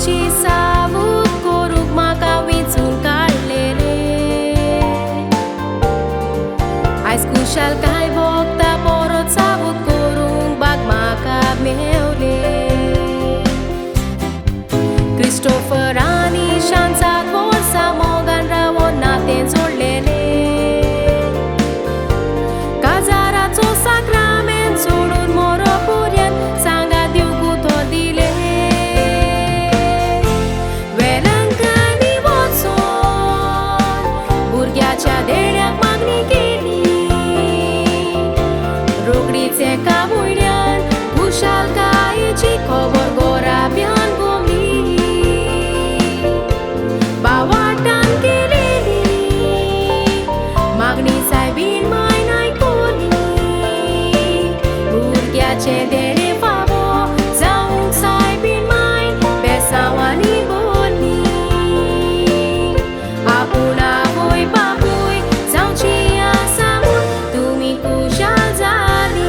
ची सावूत करूंक म्हाका वेंचून काडलेले आयज खुशालकाय भोगता परत सावूत करूंक बाग म्हाका मेवले क्रिस्टोफरांनी शांत वर्सां मोगान रावोन नातें जोडलेलें काजाराचो साक्रामेंत सोडून मरोपर्यंत सांगा दिवंक उतर दिले वेलंकांनी वचोन भुरग्याच्या देण्याक मागणी केली रोखडीच एका म्हयन्यान खुशालकायेची खबर गोराब्यान घुमली बावाटान केलेली मागणी सायबीन मायन आयकली भुरग्याचे देणे फावो जावंक सायबीन मायन बेसांवांनी बोल्ली आपूण आवय बापूय जावची आसा म्हूण तुमी खुशाल जाली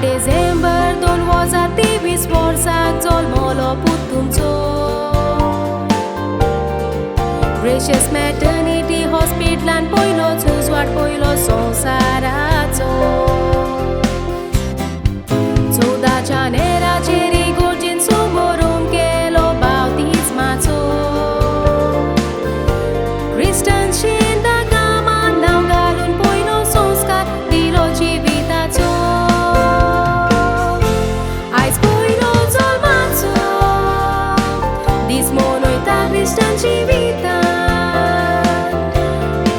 डिसेंबर 2023 वर्साक जल्मलो पूत तुमचो ग्रेशियस मॅटर्निटी हॉस्पिटलान पयलोच उजवाड पयलो संवसाराचो 14 जानेराचेर इगोर्जीन समारंभ केलो बावतिस्माचो क्रिस्टन शेन गांवांत नांव घालून पयलो संस्कार दिलो जिविताचो आयज पयलो जल्माचो दीस मनयता क्रिस्टन जिवितांत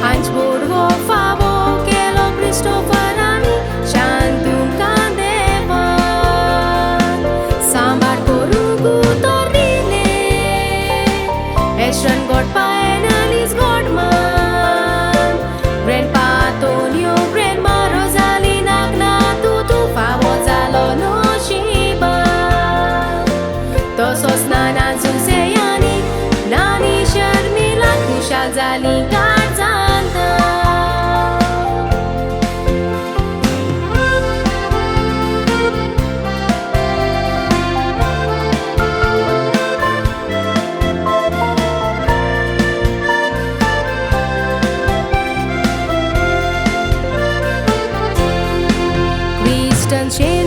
हांच बोडवो फावो केलो क्रिस्टोफरांनी शांत तुमकां देवान सांबाळ करूंक उतर दिले एश्रन घोडपा एनालिस घोडमान ग्रॅंडपा आंतोनियो ग्रॅंडमा रोजालिनाक नातू फावो जालो नशिबान तसोच नाना जुसेयानी नानी शर्मिला खुशाल जाली काळजांत क्रिस्टन शेन